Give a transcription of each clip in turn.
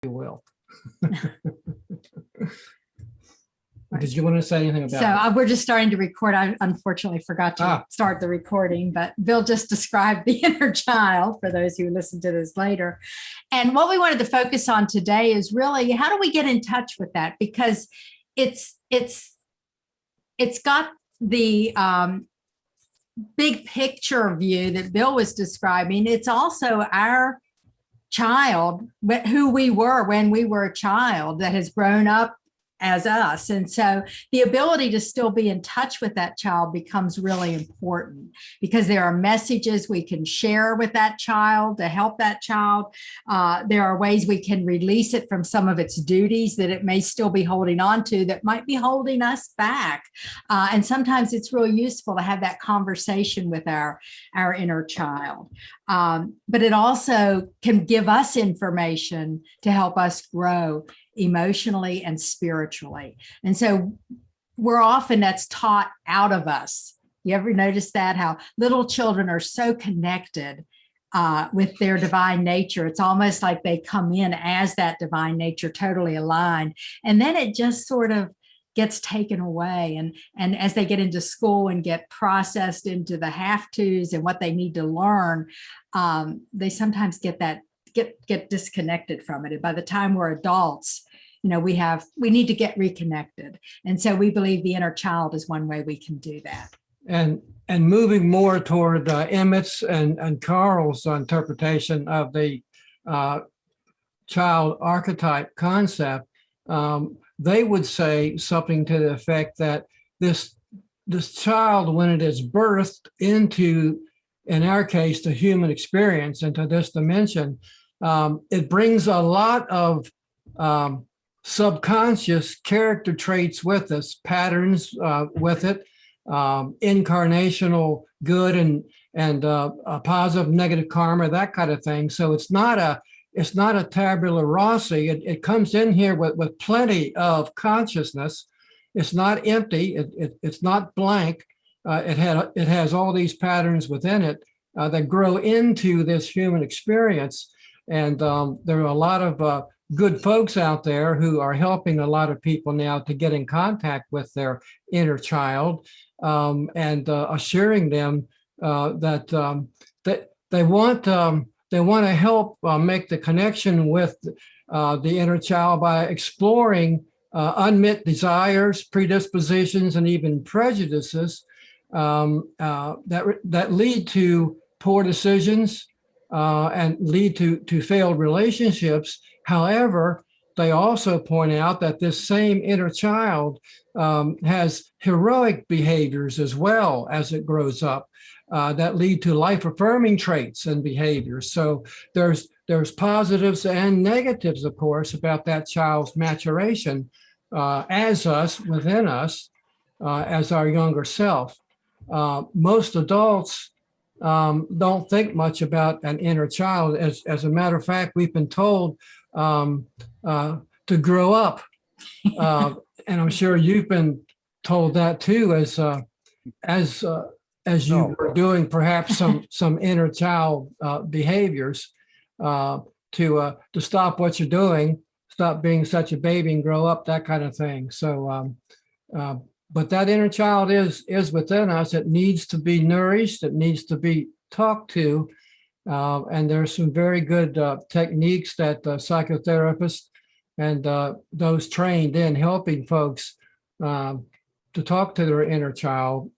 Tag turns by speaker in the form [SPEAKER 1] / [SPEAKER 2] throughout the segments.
[SPEAKER 1] you will. Did you want to say anything about
[SPEAKER 2] So we're just starting to record. I unfortunately forgot to start the recording, but Bill just described the inner child for those who listen to this later. And what we wanted to focus on today is really how do we get in touch with that? Because it's got the big picture view that Bill was describing. It's also our child, who we were when we were a child that has grown up as us. And so the ability to still be in touch with that child becomes really important because there are messages we can share with that child to help that child. There are ways we can release it from some of its duties that it may still be holding on to that might be holding us back. And sometimes it's really useful to have that conversation with our inner child. But it also can give us information to help us grow emotionally and spiritually. And so that's taught out of us. You ever notice that, how little children are so connected with their divine nature? It's almost like they come in as that divine nature, totally aligned. And then it just sort of gets taken away. And as they get into school and get processed into the have-tos and what they need to learn, they sometimes get disconnected from it. And by the time we're adults, we need to get reconnected. And so we believe the inner child is one way we can do that.
[SPEAKER 1] And moving more toward Emmett's and Carl's interpretation of the child archetype concept, they would say something to the effect that this child, when it is birthed into, in our case, the human experience, into this dimension, it brings a lot of subconscious character traits with us, patterns with it, incarnational good and positive, negative karma, that kind of thing. So it's not a tabula rasa. It comes in here with plenty of consciousness. It's not empty. It's not blank. It has all these patterns within it that grow into this human experience. And there are a lot of good folks out there who are helping a lot of people now to get in contact with their inner child and assuring them that they want to help make the connection with the inner child by exploring unmet desires, predispositions, and even prejudices that lead to poor decisions and lead to failed relationships. However, they also point out that this same inner child has heroic behaviors as well as it grows up that lead to life-affirming traits and behaviors. So there's positives and negatives, of course, about that child's maturation as us, within us, as our younger self. Most adults don't think much about an inner child. As a matter of fact, we've been told to grow up, and I'm sure you've been told that too, as you were doing perhaps some inner child behaviors to stop what you're doing, stop being such a baby and grow up, that kind of thing. So, but that inner child is within us. It needs to be nourished. It needs to be talked to. And there's some very good techniques that psychotherapists and those trained in helping folks to talk to their inner child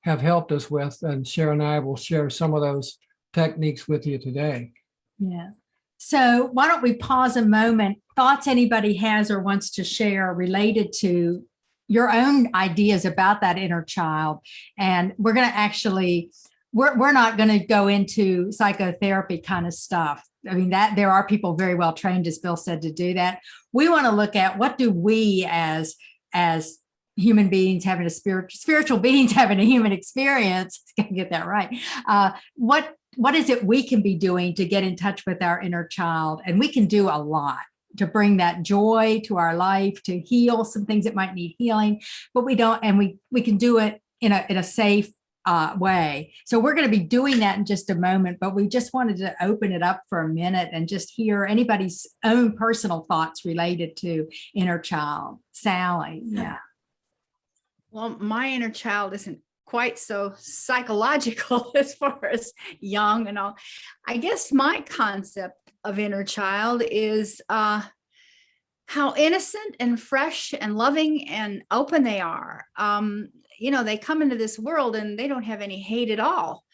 [SPEAKER 1] have helped us with. And Sharon and I will share some of those techniques with you today.
[SPEAKER 2] Yeah. So why don't we pause a moment? Thoughts anybody has or wants to share related to your own ideas about that inner child. And we're going to actually, we're not going to go into psychotherapy kind of stuff. I mean, that there are people very well trained, as Bill said, to do that. We want to look at what do we as human beings having a spiritual beings having a human experience, I gotta get that right. What is it we can be doing to get in touch with our inner child? And we can do a lot to bring that joy to our life, to heal some things that might need healing, but we don't, and we can do it in a safe, way. So we're going to be doing that in just a moment, but we just wanted to open it up for a minute and just hear anybody's own personal thoughts related to inner child. Sally, yeah.
[SPEAKER 3] Well, my inner child isn't quite so psychological as far as young and all. I guess my concept of inner child is how innocent and fresh and loving and open they are. They come into this world and they don't have any hate at all.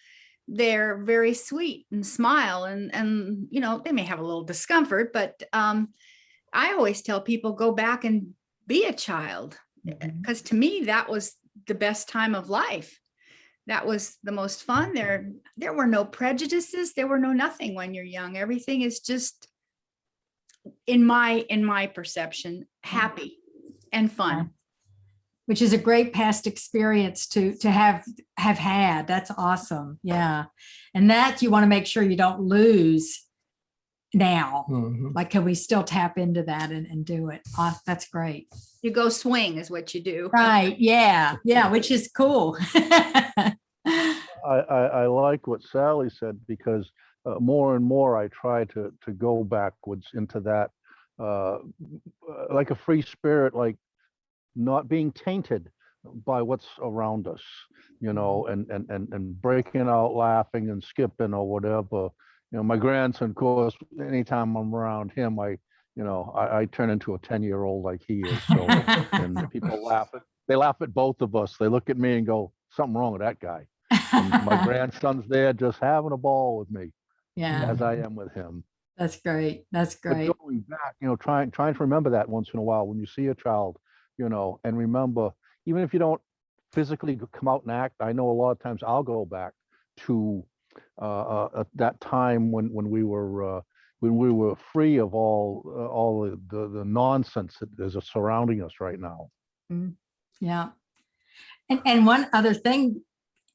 [SPEAKER 3] They're very sweet and smile and they may have a little discomfort, but I always tell people, go back and be a child, because to me, that was the best time of life. That was the most fun. There were no prejudices. There were no nothing when you're young. Everything is just, in my perception, happy and fun.
[SPEAKER 2] Which is a great past experience to have had. That's awesome. Yeah. And that you want to make sure you don't lose now. Like, can we still tap into that and do it? Oh, that's great.
[SPEAKER 3] You go swing is what you do.
[SPEAKER 2] Right. Yeah. Yeah. Which is cool.
[SPEAKER 4] I like what Sally said, because more and more I try to go backwards into that, like a free spirit, like not being tainted by what's around us, and breaking out laughing and skipping or whatever. My grandson, of course, anytime I'm around him, I turn into a 10-year-old like he is. So, and people laugh. They laugh at both of us. They look at me and go, something wrong with that guy. And my grandson's there just having a ball with me, as I am with him.
[SPEAKER 2] That's great. That's great.
[SPEAKER 4] But going back, trying to remember that once in a while when you see a child, and remember, even if you don't physically come out and act, I know a lot of times I'll go back to that time when we were free of all the nonsense that is surrounding us right now.
[SPEAKER 2] Yeah. And one other thing,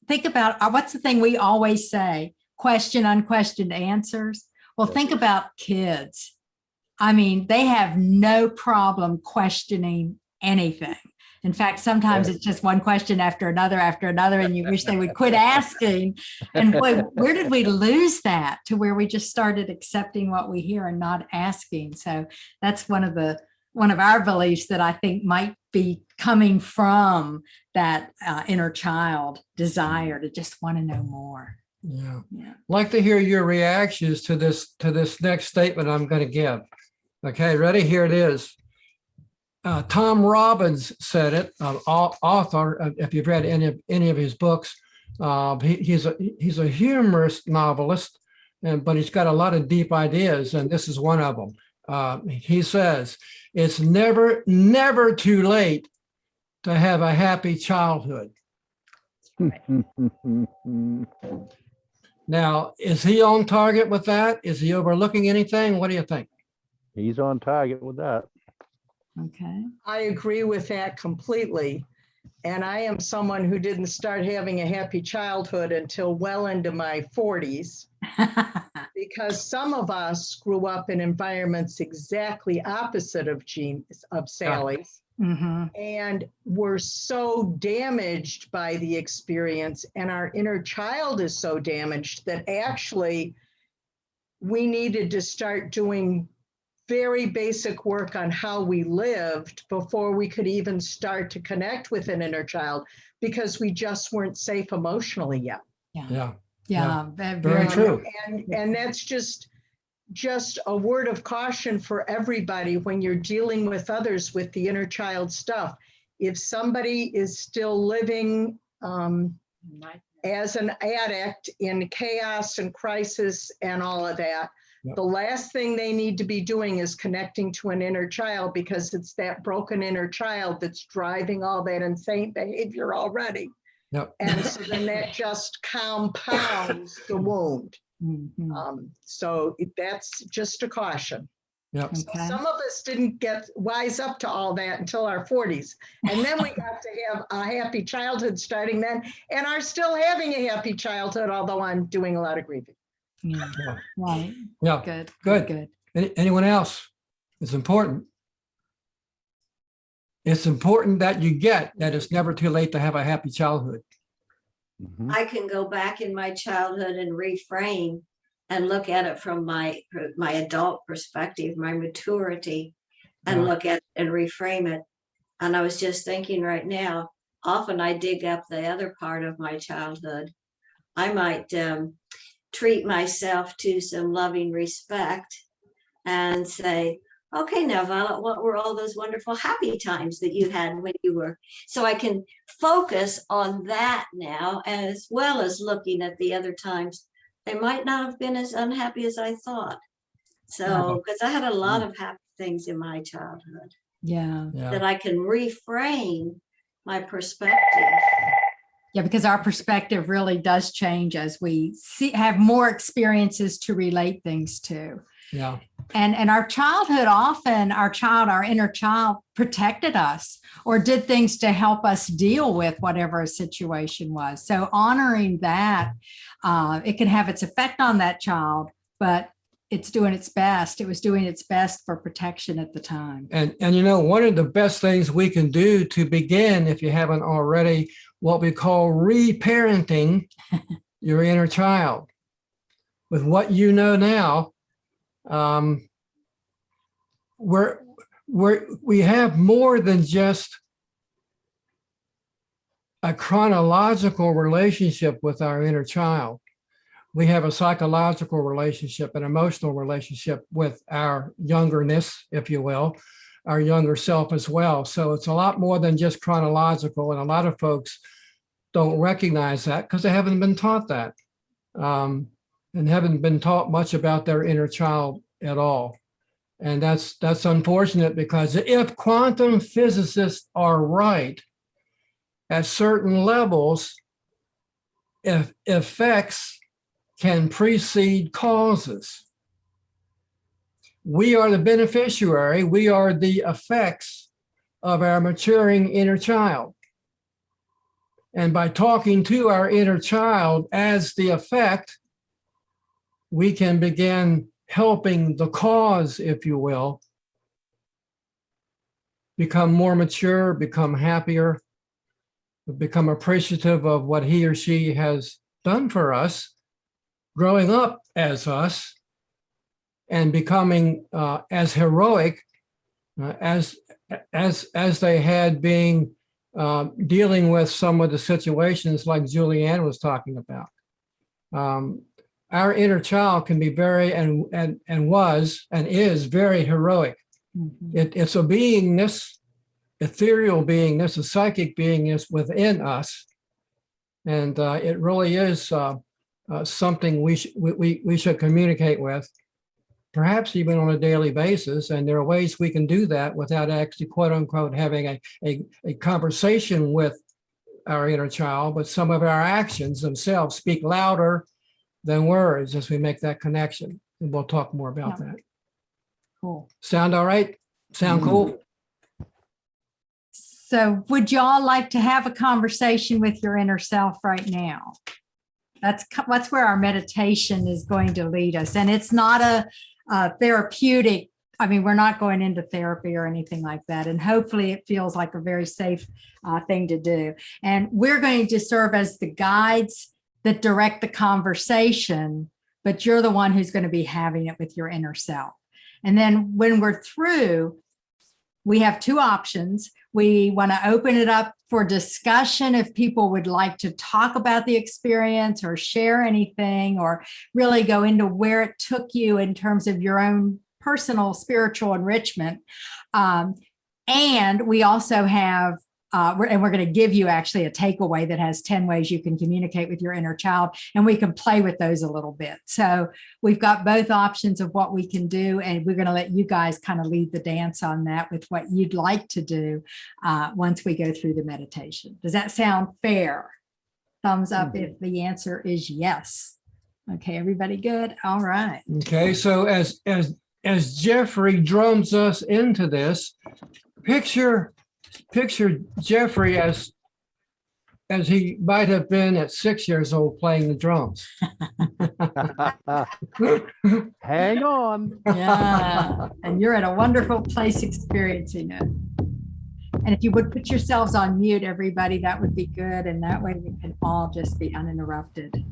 [SPEAKER 2] think about what's the thing we always say: question unquestioned answers. Well, think about kids. I mean, they have no problem questioning anything. In fact, sometimes it's just one question after another, and you wish they would quit asking. And boy, where did we lose that to where we just started accepting what we hear and not asking? So that's one of our beliefs that I think might be coming from that inner child desire to just want to know more.
[SPEAKER 1] Yeah. Like to hear your reactions to this next statement I'm going to give. Okay, ready? Here it is. Tom Robbins said it, author. If you've read any of his books, he's a humorous novelist, but he's got a lot of deep ideas, and this is one of them. He says, "It's never too late to have a happy childhood." Now, is he on target with that? Is he overlooking anything? What do you think?
[SPEAKER 4] He's on target with that.
[SPEAKER 2] Okay.
[SPEAKER 5] I agree with that completely. And I am someone who didn't start having a happy childhood until well into my 40s, because some of us grew up in environments exactly opposite of Sally's, and were so damaged by the experience, and our inner child is so damaged that actually we needed to start doing very basic work on how we lived before we could even start to connect with an inner child, because we just weren't safe emotionally yet.
[SPEAKER 2] Yeah.
[SPEAKER 1] Very true.
[SPEAKER 5] And that's just a word of caution for everybody when you're dealing with others with the inner child stuff. If somebody is still living as an addict in chaos and crisis and all of that, the last thing they need to be doing is connecting to an inner child, because it's that broken inner child that's driving all that insane behavior already. And so then that just compounds the wound. So that's just a caution.
[SPEAKER 1] Yep.
[SPEAKER 5] So some of us didn't get wise up to all that until our 40s. And then we got to have a happy childhood starting then, and are still having a happy childhood, although I'm doing a lot of grieving.
[SPEAKER 2] Right.
[SPEAKER 1] Yeah.
[SPEAKER 2] Good.
[SPEAKER 1] Anyone else? It's important. It's important that you get that it's never too late to have a happy childhood.
[SPEAKER 4] Mhm.
[SPEAKER 6] I can go back in my childhood and reframe and look at it from my adult perspective, my maturity, and
[SPEAKER 1] Yeah.
[SPEAKER 6] look at and reframe it. And I was just thinking right now, often I dig up the other part of my childhood. I might treat myself to some loving respect and say, okay, now, Violet, what were all those wonderful happy times that you had when you were? So I can focus on that now, as well as looking at the other times. They might not have been as unhappy as I thought. So, because I had a lot of happy things in my childhood
[SPEAKER 2] Yeah.
[SPEAKER 6] that I can reframe my perspective.
[SPEAKER 2] Yeah, because our perspective really does change as we have more experiences to relate things to.
[SPEAKER 1] Yeah.
[SPEAKER 2] And our childhood, often our inner child protected us or did things to help us deal with whatever a situation was. So honoring that, it can have its effect on that child, but it's doing its best. It was doing its best for protection at the time.
[SPEAKER 1] And one of the best things we can do to begin, if you haven't already, what we call reparenting your inner child. With what you know now, we have more than just a chronological relationship with our inner child. We have a psychological relationship, an emotional relationship with our youngerness, if you will, our younger self as well. So it's a lot more than just chronological. And a lot of folks don't recognize that because they haven't been taught that, and haven't been taught much about their inner child at all. And that's unfortunate, because if quantum physicists are right, at certain levels, if effects can precede causes. We are the beneficiary. We are the effects of our maturing inner child. And by talking to our inner child as the effect, we can begin helping the cause, if you will, become more mature, become happier, become appreciative of what he or she has done for us, growing up as us, and becoming as heroic as they had being dealing with some of the situations like Julianne was talking about. Our inner child can be very and was and is very heroic.
[SPEAKER 2] Mhm.
[SPEAKER 1] It's a beingness, ethereal beingness, a psychic beingness within us, and it really is something we should communicate with, perhaps even on a daily basis. And there are ways we can do that without actually, quote unquote, having a conversation with our inner child, but some of our actions themselves speak louder than words as we make that connection. And we'll talk more about that.
[SPEAKER 2] Cool.
[SPEAKER 1] Sound all right? Sound cool?
[SPEAKER 2] So would y'all like to have a conversation with your inner self right now? That's where our meditation is going to lead us. And it's not a therapeutic. I mean, we're not going into therapy or anything like that. And hopefully it feels like a very safe thing to do. And we're going to serve as the guides that direct the conversation, but you're the one who's going to be having it with your inner self. And then when we're through, we have two options. We want to open it up for discussion if people would like to talk about the experience or share anything, or really go into where it took you in terms of your own personal spiritual enrichment. And we also have, we're going to give you actually a takeaway that has 10 ways you can communicate with your inner child, and we can play with those a little bit. So we've got both options of what we can do, and we're going to let you guys kind of lead the dance on that with what you'd like to do once we go through the meditation. Does that sound fair? Thumbs up if the answer is yes. Okay, everybody good? All right.
[SPEAKER 1] Okay, so as Jeffrey drums us into this, picture Jeffrey as he might have been at 6 years old playing the drums.
[SPEAKER 4] Hang on.
[SPEAKER 2] Yeah, and you're at a wonderful place experiencing it. And if you would put yourselves on mute, everybody, that would be good. And that way we can all just be uninterrupted.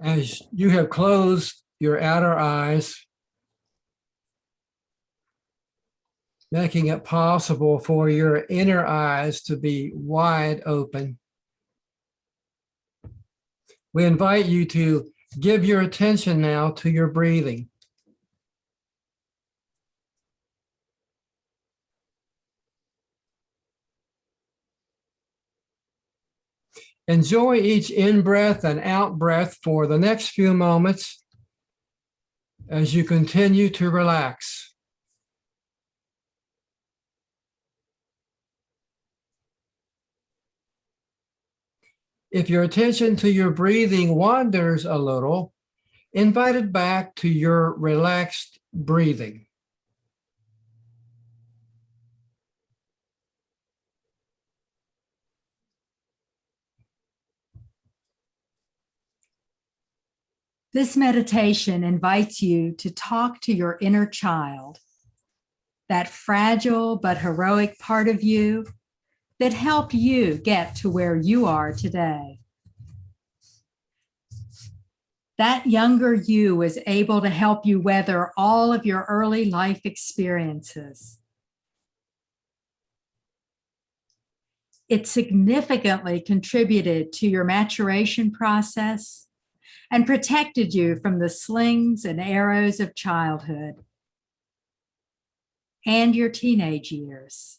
[SPEAKER 1] As you have closed your outer eyes, making it possible for your inner eyes to be wide open, we invite you to give your attention now to your breathing. Enjoy each in-breath and out-breath for the next few moments as you continue to relax. If your attention to your breathing wanders a little, invite it back to your relaxed breathing.
[SPEAKER 2] This meditation invites you to talk to your inner child, that fragile but heroic part of you that helped you get to where you are today. That younger you was able to help you weather all of your early life experiences. It significantly contributed to your maturation process and protected you from the slings and arrows of childhood and your teenage years.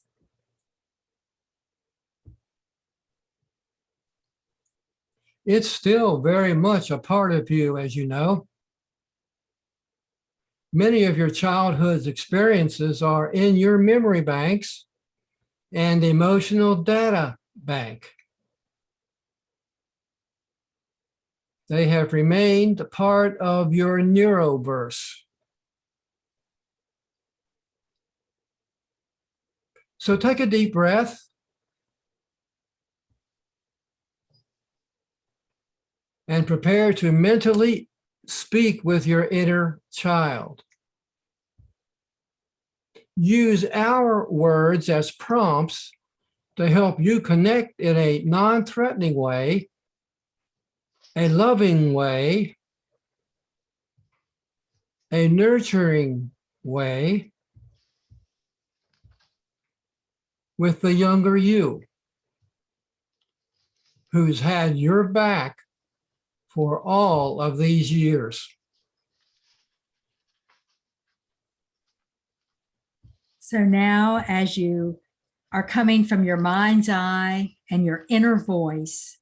[SPEAKER 1] It's still very much a part of you, as you know. Many of your childhood's experiences are in your memory banks and emotional data bank. They have remained a part of your neuroverse. So take a deep breath. And prepare to mentally speak with your inner child. Use our words as prompts to help you connect in a non-threatening way, a loving way, a nurturing way with the younger you, who's had your back for all of these years.
[SPEAKER 2] So now, as you are coming from your mind's eye and your inner voice,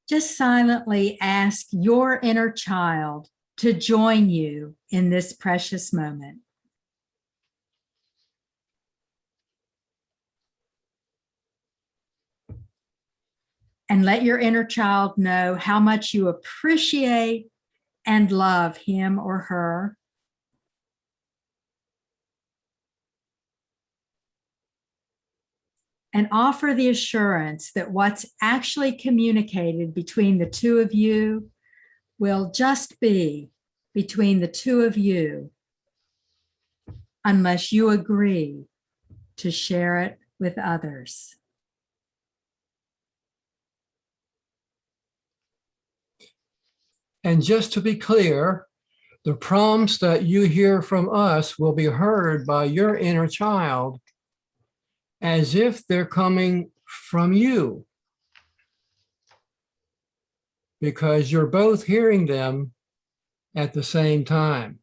[SPEAKER 2] just silently ask your inner child to join you in this precious moment. And let your inner child know how much you appreciate and love him or her. And offer the assurance that what's actually communicated between the two of you will just be between the two of you, unless you agree to share it with others.
[SPEAKER 1] And just to be clear, the prompts that you hear from us will be heard by your inner child as if they're coming from you, because you're both hearing them at the same time.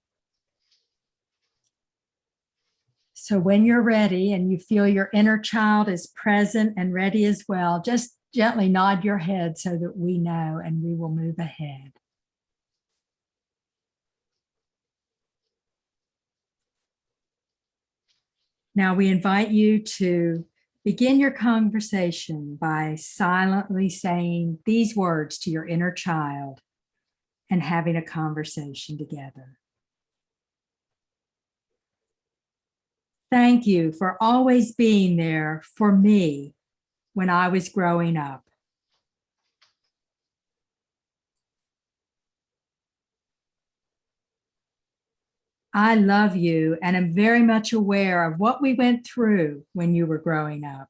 [SPEAKER 2] So when you're ready and you feel your inner child is present and ready as well, just gently nod your head so that we know, and we will move ahead. Now we invite you to begin your conversation by silently saying these words to your inner child and having a conversation together. Thank you for always being there for me when I was growing up. I love you and am very much aware of what we went through when you were growing up.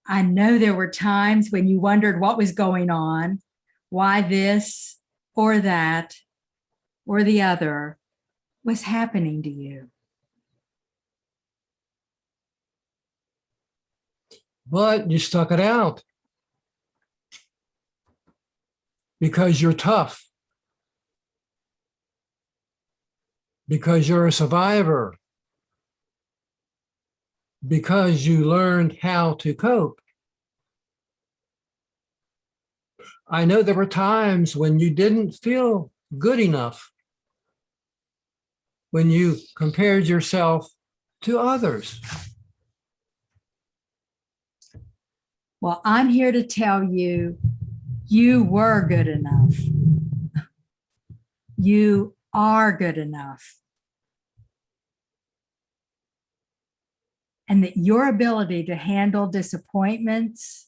[SPEAKER 2] I know there were times when you wondered what was going on, why this or that or the other was happening to you.
[SPEAKER 1] But you stuck it out because you're tough, because you're a survivor, because you learned how to cope. I know there were times when you didn't feel good enough, when you compared yourself to others.
[SPEAKER 2] Well, I'm here to tell you, you were good enough. You are good enough. And that your ability to handle disappointments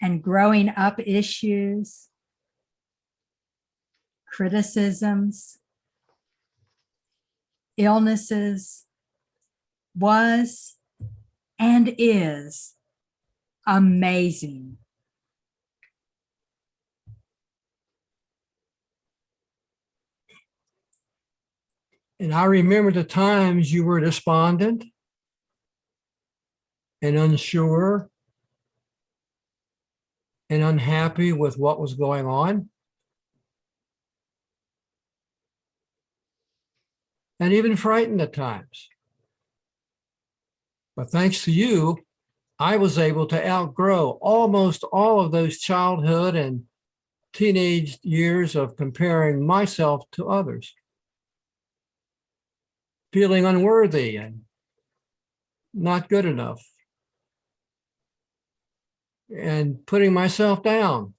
[SPEAKER 2] and growing up issues, criticisms, illnesses was and is amazing.
[SPEAKER 1] And I remember the times you were despondent and unsure and unhappy with what was going on. And even frightened at times. But thanks to you, I was able to outgrow almost all of those childhood and teenage years of comparing myself to others, feeling unworthy and not good enough, and putting myself down,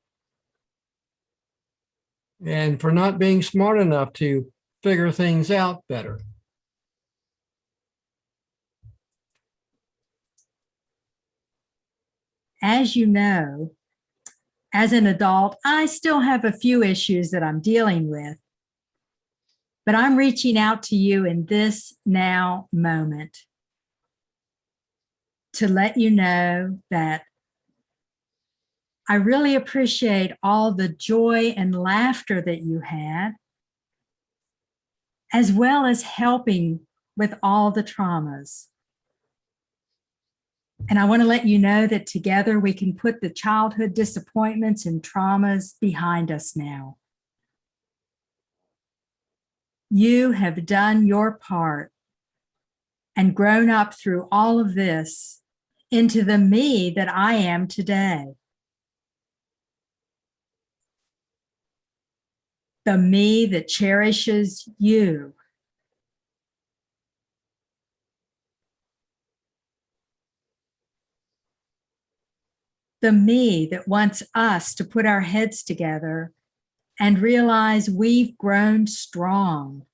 [SPEAKER 1] and for not being smart enough to figure things out better.
[SPEAKER 2] As you know, as an adult, I still have a few issues that I'm dealing with, but I'm reaching out to you in this now moment to let you know that I really appreciate all the joy and laughter that you had, as well as helping with all the traumas. And I want to let you know that together we can put the childhood disappointments and traumas behind us now. You have done your part and grown up through all of this into the me that I am today. The me that cherishes you. The me that wants us to put our heads together and realize we've grown strong.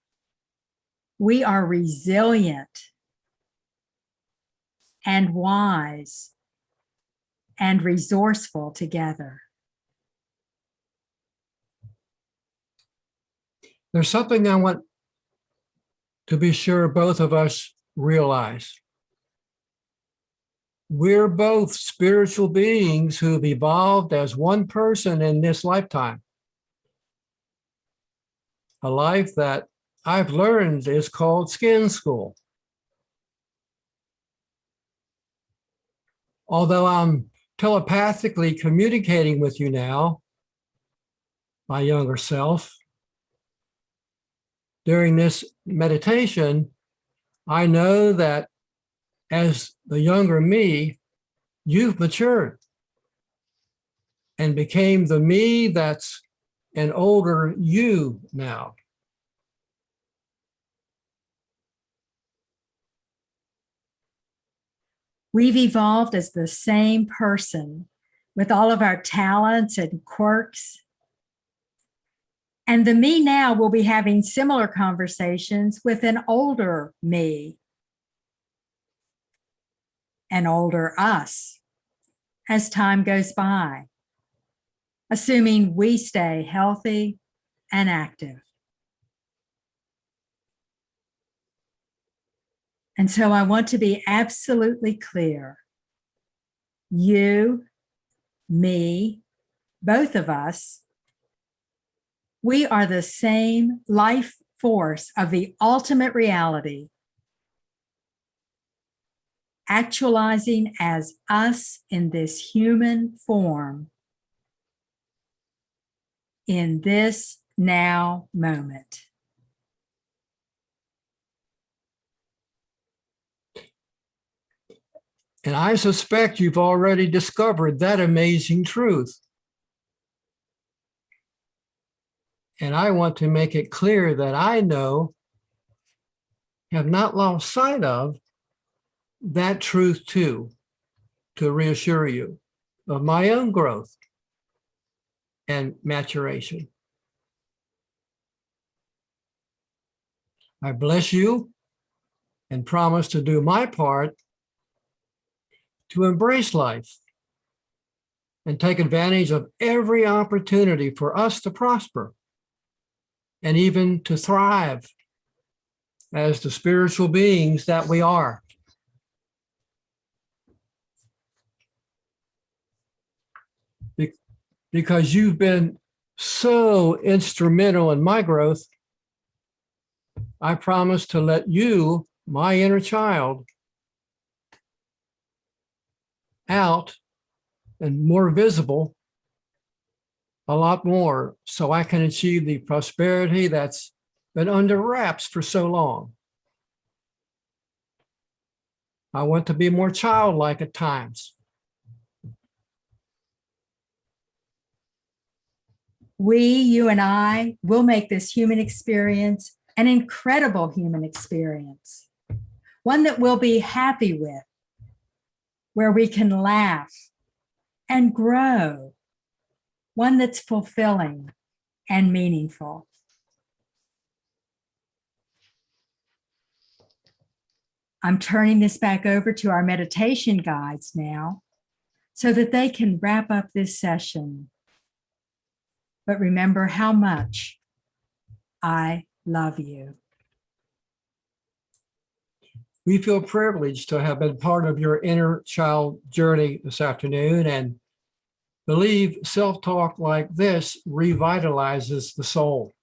[SPEAKER 2] We are resilient and wise and resourceful together.
[SPEAKER 1] There's something I want to be sure both of us realize. We're both spiritual beings who've evolved as one person in this lifetime. A life that I've learned is called skin school. Although I'm telepathically communicating with you now, my younger self, during this meditation, I know that as the younger me, you've matured and became the me that's an older you now.
[SPEAKER 2] We've evolved as the same person with all of our talents and quirks. And the me now will be having similar conversations with an older me, an older us, as time goes by, assuming we stay healthy and active. And so I want to be absolutely clear. You, me, both of us, we are the same life force of the ultimate reality, actualizing as us in this human form, in this now moment.
[SPEAKER 1] And I suspect you've already discovered that amazing truth. And I want to make it clear that I know, have not lost sight of that truth too, to reassure you of my own growth and maturation. I bless you and promise to do my part to embrace life and take advantage of every opportunity for us to prosper and even to thrive as the spiritual beings that we are. Because you've been so instrumental in my growth, I promise to let you, my inner child, out and more visible a lot more so I can achieve the prosperity that's been under wraps for so long. I want to be more childlike at times.
[SPEAKER 2] We, you and I, will make this human experience an incredible human experience, one that we'll be happy with, where we can laugh and grow, one that's fulfilling and meaningful. I'm turning this back over to our meditation guides now so that they can wrap up this session. But remember how much I love you.
[SPEAKER 1] We feel privileged to have been part of your inner child journey this afternoon and believe self-talk like this revitalizes the soul.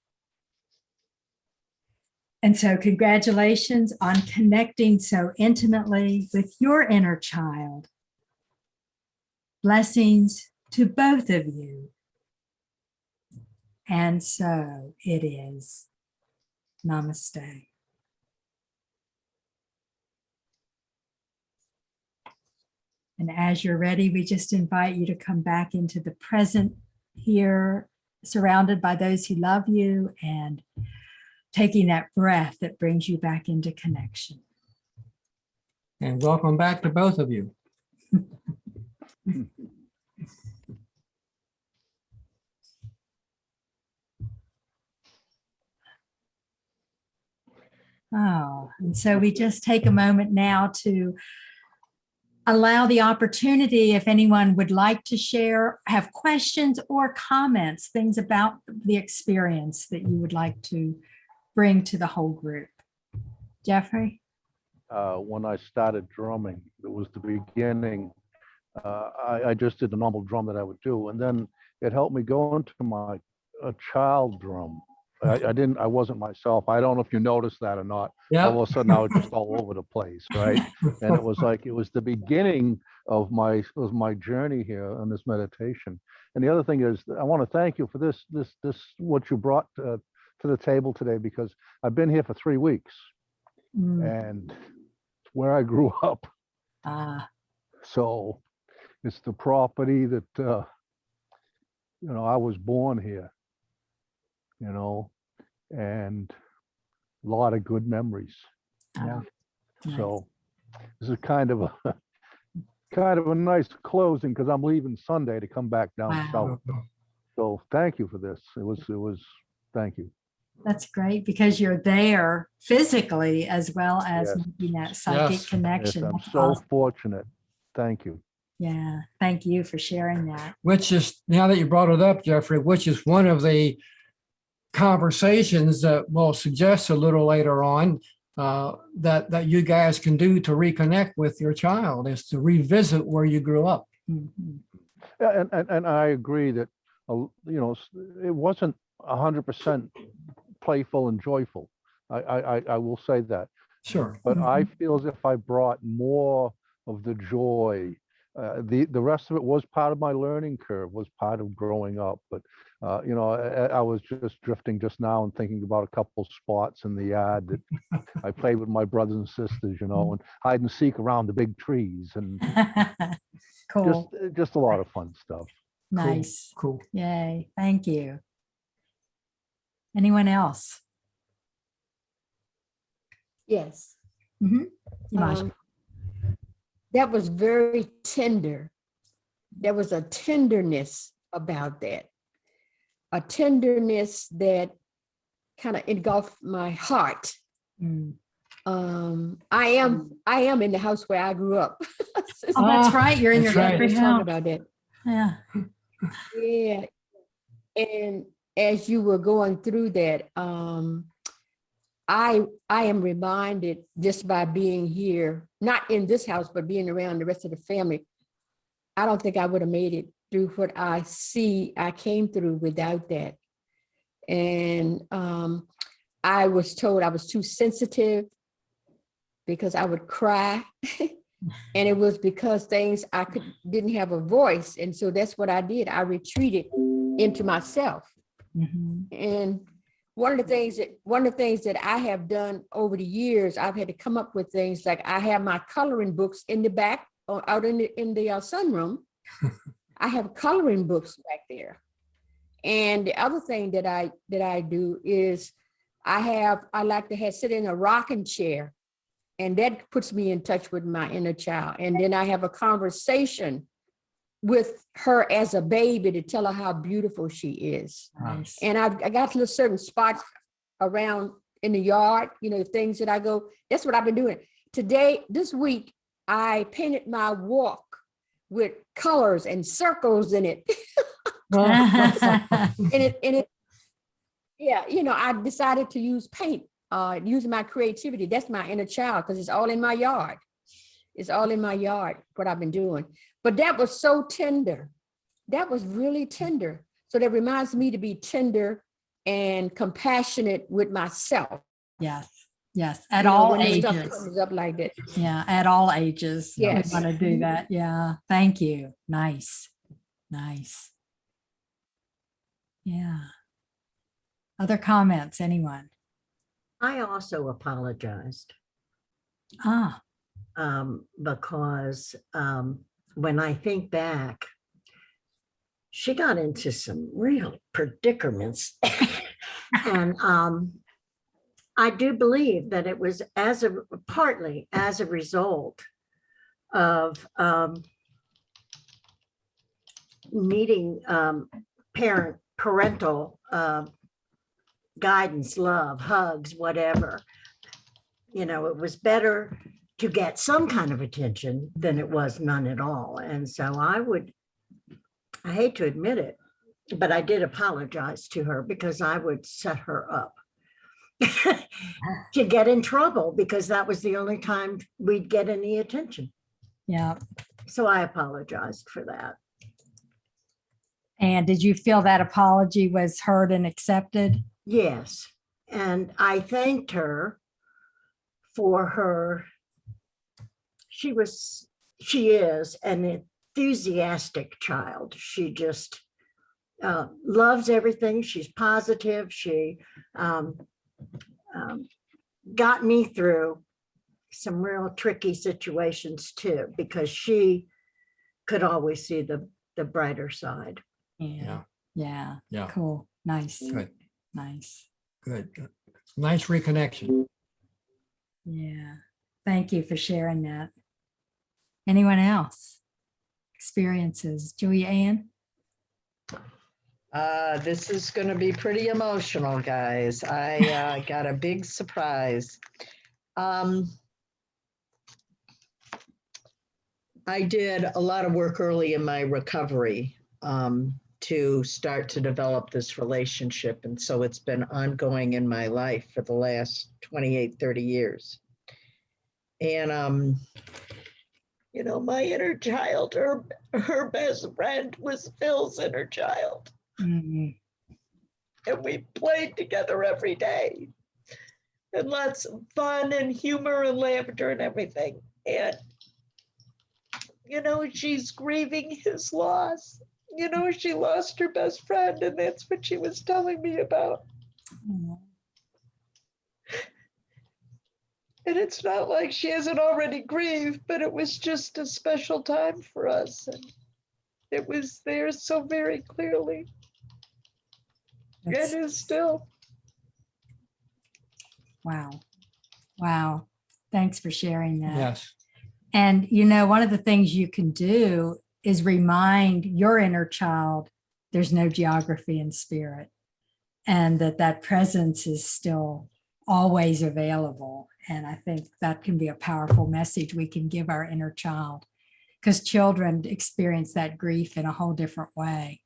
[SPEAKER 2] And so congratulations on connecting so intimately with your inner child. Blessings to both of you. And so it is. Namaste. And as you're ready, we just invite you to come back into the present here, surrounded by those who love you, and taking that breath that brings you back into connection.
[SPEAKER 1] And welcome back to both of you.
[SPEAKER 2] Oh, and so we just take a moment now to allow the opportunity, if anyone would like to share, have questions or comments, things about the experience that you would like to bring to the whole group. Jeffrey?
[SPEAKER 4] When I started drumming, it was the beginning. I just did the normal drum that I would do, and then it helped me go into my child drum. I wasn't myself. I don't know if you noticed that or not.
[SPEAKER 1] Yeah.
[SPEAKER 4] All of a sudden I was just all over the place, right? And it was the beginning of my journey here on this meditation. And the other thing is, I want to thank you for this what you brought to the table today, because I've been here for 3 weeks, and it's where I grew up. So it's the property that I was born here, and a lot of good memories.
[SPEAKER 1] Yeah.
[SPEAKER 4] So this is kind of kind of a nice closing because I'm leaving Sunday to come back down
[SPEAKER 2] Wow.
[SPEAKER 4] south. So thank you for this. It was, thank you.
[SPEAKER 2] That's great because you're there physically as well as
[SPEAKER 4] Yes.
[SPEAKER 2] making that psychic
[SPEAKER 1] Yes.
[SPEAKER 4] Yes,
[SPEAKER 2] connection.
[SPEAKER 4] I'm
[SPEAKER 2] That's
[SPEAKER 4] so
[SPEAKER 2] awesome.
[SPEAKER 4] fortunate. Thank you.
[SPEAKER 2] Yeah. Thank you for sharing that.
[SPEAKER 1] Which is, now that you brought it up, Jeffrey, which is one of the conversations that we'll suggest a little later on, that you guys can do to reconnect with your child, is to revisit where you grew up.
[SPEAKER 2] Mhm.
[SPEAKER 4] Yeah, and I agree that it wasn't 100% playful and joyful. I will say that,
[SPEAKER 1] Sure.
[SPEAKER 4] but I
[SPEAKER 2] Mhm.
[SPEAKER 4] feel as if I brought more of the joy. The rest of it was part of my learning curve, was part of growing up. But I was just drifting just now and thinking about a couple spots in the yard that I played with my brothers and sisters, and hide and seek around the big trees, and
[SPEAKER 2] Cool.
[SPEAKER 4] just a lot of fun stuff.
[SPEAKER 2] Nice.
[SPEAKER 1] Cool.
[SPEAKER 2] Yay. Thank you. Anyone else?
[SPEAKER 7] Yes.
[SPEAKER 2] Mhm. Imaj.
[SPEAKER 7] Um, that was very tender. There was a tenderness about that, a tenderness that kind of engulfed my heart.
[SPEAKER 2] Mm.
[SPEAKER 7] I am in the house where I grew up.
[SPEAKER 2] Oh, that's right. You're in your
[SPEAKER 1] That's right.
[SPEAKER 2] favorite
[SPEAKER 7] Let's talk
[SPEAKER 2] house.
[SPEAKER 7] about that.
[SPEAKER 2] Yeah.
[SPEAKER 7] Yeah. And as you were going through that, I am reminded just by being here, not in this house, but being around the rest of the family. I don't think I would have made it through what I see I came through without that. And I was told I was too sensitive because I would cry. And it was because didn't have a voice. And so that's what I did. I retreated into myself.
[SPEAKER 2] Mhm.
[SPEAKER 7] And one of the things that I have done over the years, I've had to come up with things like I have my coloring books in the back, out in the sunroom. I have coloring books back there. And the other thing that I do is I like to sit in a rocking chair, and that puts me in touch with my inner child. And then I have a conversation with her as a baby to tell her how beautiful she is.
[SPEAKER 2] Nice.
[SPEAKER 7] And I got little certain spots around in the yard, things that I go, that's what I've been doing. This week, I painted my walk with colors and circles in it. I decided to use paint, using my creativity. That's my inner child, because it's all in my yard. It's all in my yard, what I've been doing. But that was so tender. That was really tender. So that reminds me to be tender and compassionate with myself.
[SPEAKER 2] Yes. Yes. At all
[SPEAKER 7] when the
[SPEAKER 2] ages.
[SPEAKER 7] stuff comes up like that.
[SPEAKER 2] Yeah. At all ages.
[SPEAKER 7] Yes.
[SPEAKER 2] We want to do that. Yeah. Thank you. Nice. Nice. Yeah. Other comments, anyone?
[SPEAKER 8] I also apologized
[SPEAKER 2] Ah,
[SPEAKER 8] because when I think back, she got into some real predicaments. And I do believe that it was partly as a result of needing parental guidance, love, hugs, whatever. It was better to get some kind of attention than it was none at all. And so I hate to admit it, but I did apologize to her because I would set her up to get in trouble, because that was the only time we'd get any attention.
[SPEAKER 2] yeah.
[SPEAKER 8] So I apologized for that.
[SPEAKER 2] And did you feel that apology was heard and accepted?
[SPEAKER 8] Yes. And I thanked her for she is an enthusiastic child. She just loves everything. She's positive. She got me through some real tricky situations too, because she could always see the brighter side.
[SPEAKER 2] Yeah. Yeah.
[SPEAKER 1] Yeah.
[SPEAKER 2] Cool. Nice.
[SPEAKER 1] Good.
[SPEAKER 2] Nice.
[SPEAKER 1] Good. Nice reconnection.
[SPEAKER 2] Yeah. Thank you for sharing that. Anyone else? Experiences? Julia Ann?
[SPEAKER 5] This is going to be pretty emotional, guys. I got a big surprise. I did a lot of work early in my recovery to start to develop this relationship. And so it's been ongoing in my life for the last 28, 30 years. And, you know, my inner child, her best friend was Phil's inner child.
[SPEAKER 2] Mm-hmm.
[SPEAKER 5] And we played together every day. And lots of fun and humor and laughter and everything. And you know, she's grieving his loss. You know, she lost her best friend, and that's what she was telling me about.
[SPEAKER 2] Mm.
[SPEAKER 5] And it's not like she hasn't already grieved, but it was just a special time for us. And it was there so very clearly.
[SPEAKER 2] That's-
[SPEAKER 5] It is still.
[SPEAKER 2] Wow. Wow. Thanks for sharing that.
[SPEAKER 1] Yes.
[SPEAKER 2] And, you know, one of the things you can do is remind your inner child there's no geography in spirit, and that presence is still always available. And I think that can be a powerful message we can give our inner child, because children experience that grief in a whole different way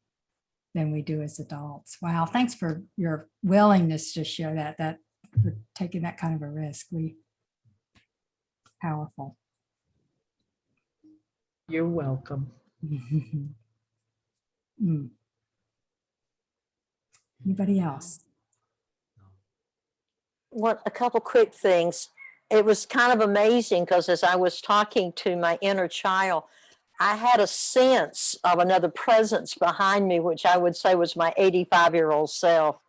[SPEAKER 2] than we do as adults. Wow. Thanks for your willingness to share that for taking that kind of a risk. Powerful.
[SPEAKER 5] You're welcome.
[SPEAKER 2] Mm. Anybody else?
[SPEAKER 9] What a couple quick things. It was kind of amazing because as I was talking to my inner child, I had a sense of another presence behind me, which I would say was my 85-year-old self,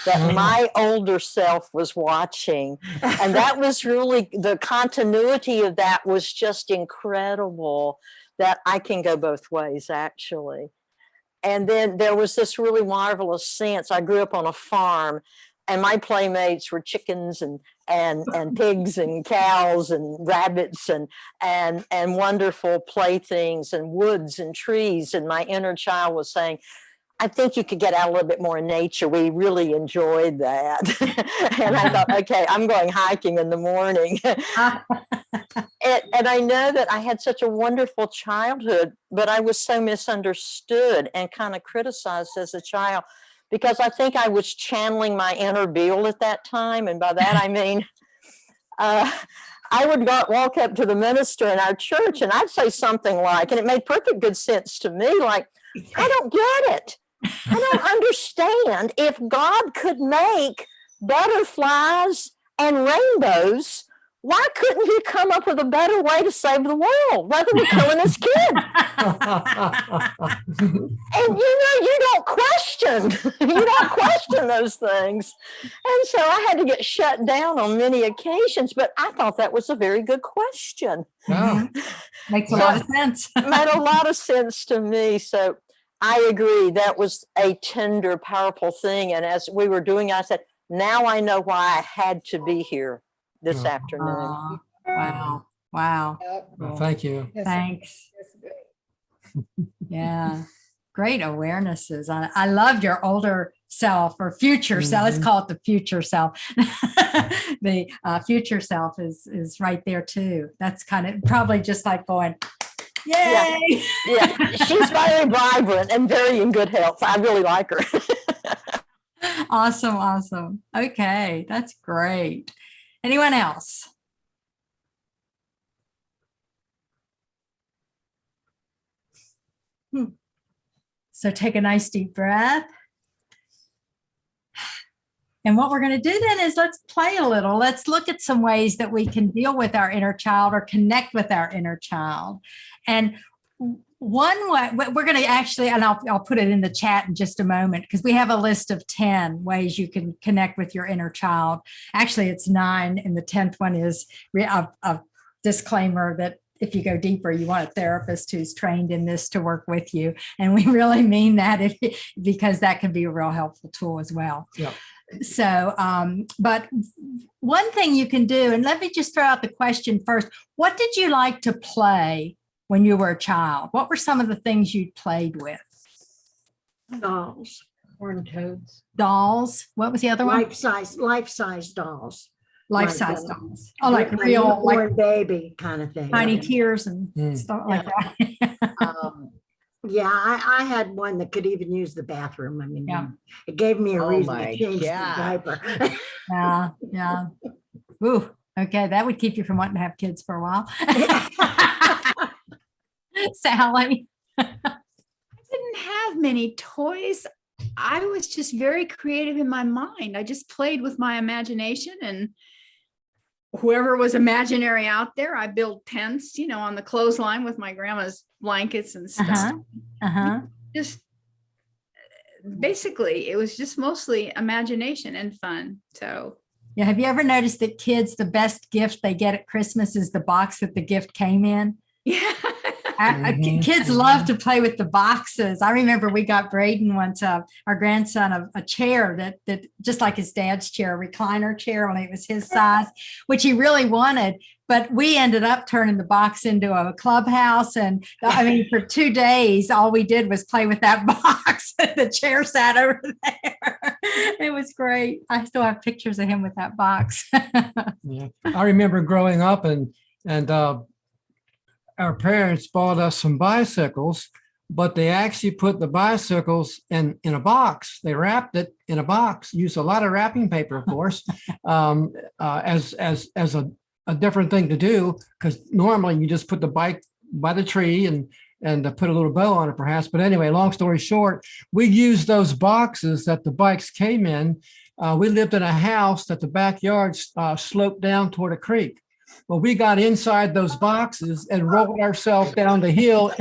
[SPEAKER 9] that my older self was watching. And that was really, the continuity of that was just incredible, that I can go both ways, actually. And then there was this really marvelous sense. I grew up on a farm, and my playmates were chickens and pigs and cows and rabbits and wonderful playthings and woods and trees. And my inner child was saying, I think you could get out a little bit more in nature. We really enjoyed that. And I thought, okay, I'm going hiking in the morning. And I know that I had such a wonderful childhood, but I was so misunderstood and kind of criticized as a child, because I think I was channeling my inner Bill at that time. And by that, I mean, I would walk up to the minister in our church and I'd say something like, and it made perfect good sense to me, like, I don't get it. I don't understand. If God could make butterflies and rainbows, why couldn't he come up with a better way to save the world rather than killing his kid? And you don't question those things. And so I had to get shut down on many occasions, but I thought that was a very good question.
[SPEAKER 1] Yeah.
[SPEAKER 2] Makes a lot of sense.
[SPEAKER 9] Made a lot of sense to me. So I agree. That was a tender, powerful thing. And as we were doing, I said, now I know why I had to be here this afternoon.
[SPEAKER 2] Aw, wow. Wow.
[SPEAKER 1] Well, thank you.
[SPEAKER 2] Thanks. Yeah. Great awarenesses. I love your older self or future self. Let's call it the future self. The future self is right there too. That's kind of probably just like going, yay.
[SPEAKER 9] Yeah. She's very vibrant and very in good health. I really like her.
[SPEAKER 2] Awesome. Awesome. Okay. That's great. Anyone else? So take a nice deep breath. And what we're going to do then is let's play a little. Let's look at some ways that we can deal with our inner child or connect with our inner child. And one way we're going to actually, and I'll put it in the chat in just a moment, because we have a list of 10 ways you can connect with your inner child. Actually, it's 9. And the 10th one is a disclaimer that if you go deeper, you want a therapist who's trained in this to work with you. And we really mean that because that can be a real helpful tool as well.
[SPEAKER 1] Yeah.
[SPEAKER 2] So, but one thing you can do, and let me just throw out the question first. What did you like to play when you were a child? What were some of the things you played with?
[SPEAKER 8] Dolls,
[SPEAKER 5] Corn toads.
[SPEAKER 2] Dolls. What was the other one?
[SPEAKER 8] life-size dolls.
[SPEAKER 2] Life-size
[SPEAKER 8] like,
[SPEAKER 2] dolls. Oh, like
[SPEAKER 8] a
[SPEAKER 2] real, like
[SPEAKER 8] newborn baby kind of thing.
[SPEAKER 2] tiny tears and
[SPEAKER 1] Mm.
[SPEAKER 2] stuff like that.
[SPEAKER 8] Yeah, I had one that could even use the bathroom. I mean,
[SPEAKER 2] Yeah.
[SPEAKER 8] it gave me a
[SPEAKER 5] Oh
[SPEAKER 8] reason
[SPEAKER 5] my
[SPEAKER 8] to change the
[SPEAKER 5] gosh.
[SPEAKER 8] diaper.
[SPEAKER 2] Yeah, yeah. Ooh, okay. That would keep you from wanting to have kids for a while. Sally.
[SPEAKER 3] Didn't have many toys. I was just very creative in my mind. I just played with my imagination, and whoever was imaginary out there, I built tents, on the clothesline with my grandma's blankets and stuff.
[SPEAKER 2] Uh-huh. Uh-huh.
[SPEAKER 3] Just basically, it was just mostly imagination and fun. So
[SPEAKER 2] Yeah. Have you ever noticed that kids, the best gift they get at Christmas is the box that the gift came in?
[SPEAKER 3] yeah.
[SPEAKER 1] Mhm.
[SPEAKER 2] Kids love to play with the boxes. I remember we got Braden once, our grandson, a chair that just like his dad's chair, a recliner chair, only it was his size, which he really wanted. But we ended up turning the box into a clubhouse. And I mean, for 2 days, all we did was play with that box. The chair sat over there. It was great. I still have pictures of him with that box.
[SPEAKER 1] Yeah. I remember growing up and our parents bought us some bicycles, but they actually put the bicycles in a box. They wrapped it in a box, used a lot of wrapping paper, of course, as a different thing to do, because normally you just put the bike by the tree and put a little bow on it perhaps. But anyway, long story short, we used those boxes that the bikes came in. We lived in a house that the backyard sloped down toward a creek. Well, we got inside those boxes and rolled ourselves down the hill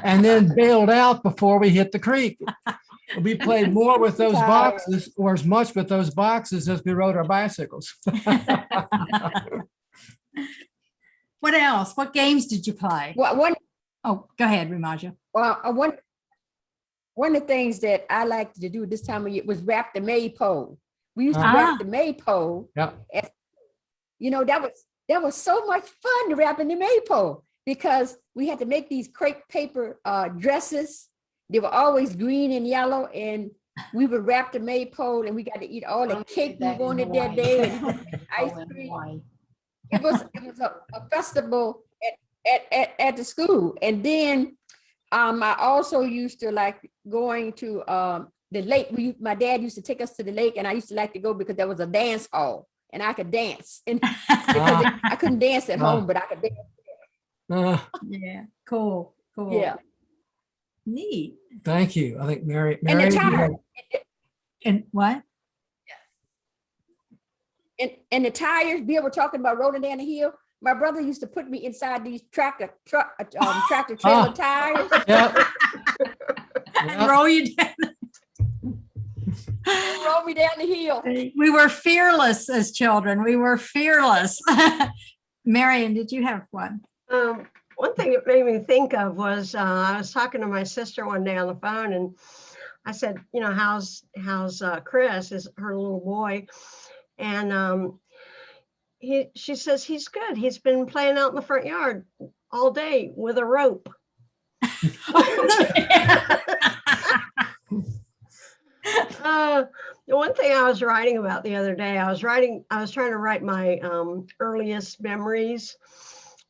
[SPEAKER 1] and then bailed out before we hit the creek. We played more with those boxes, or as much with those boxes as we rode our bicycles.
[SPEAKER 2] What else? What games did you play?
[SPEAKER 7] Well,
[SPEAKER 2] Oh, go ahead, Rimaja.
[SPEAKER 7] one of the things that I liked to do this time of year was wrap the maypole. We used to
[SPEAKER 2] Ah.
[SPEAKER 7] wrap the maypole.
[SPEAKER 1] Yeah.
[SPEAKER 7] That was so much fun to wrap in the maypole because we had to make these crepe paper dresses. They were always green and yellow, and we would wrap the maypole, and we got to eat all the cake we wanted that day and ice cream. It was a festival at the school. And then I also used to like going to the lake. My dad used to take us to the lake, and I used to like to go because there was a dance hall and I could dance. And because I couldn't dance at home, but I could dance.
[SPEAKER 2] Yeah, cool.
[SPEAKER 7] Yeah.
[SPEAKER 2] Neat.
[SPEAKER 1] Thank you. I think Mary.
[SPEAKER 7] And the
[SPEAKER 1] you
[SPEAKER 7] tire.
[SPEAKER 1] had-
[SPEAKER 2] And what?
[SPEAKER 7] And the tires, Bill, we're talking about rolling down the hill. My brother used to put me inside these tractor trailer tires.
[SPEAKER 1] Yeah.
[SPEAKER 2] And roll you down.
[SPEAKER 7] Roll me down the hill.
[SPEAKER 2] We were fearless as children. We were fearless. Marion, did you have one?
[SPEAKER 10] One thing it made me think of was I was talking to my sister one day on the phone, and I said, how's Chris, is her little boy, and she says he's good. He's been playing out in the front yard all day with a rope. The one thing I was writing about the other day, I was trying to write my earliest memories.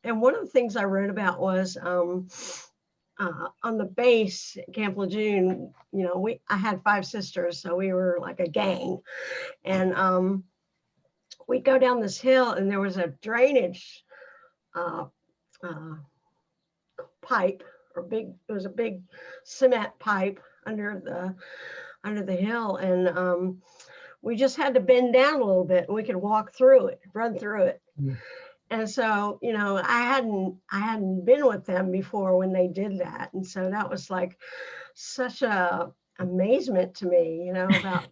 [SPEAKER 10] And one of the things I wrote about was on the base at Camp Lejeune, I had 5 sisters, so we were like a gang. And we'd go down this hill, and there was a drainage pipe, it was a big cement pipe under the hill. And we just had to bend down a little bit, and we could walk through it, run through it. Mm. And so, I hadn't been with them before when they did that. And so that was like such a amazement to me, about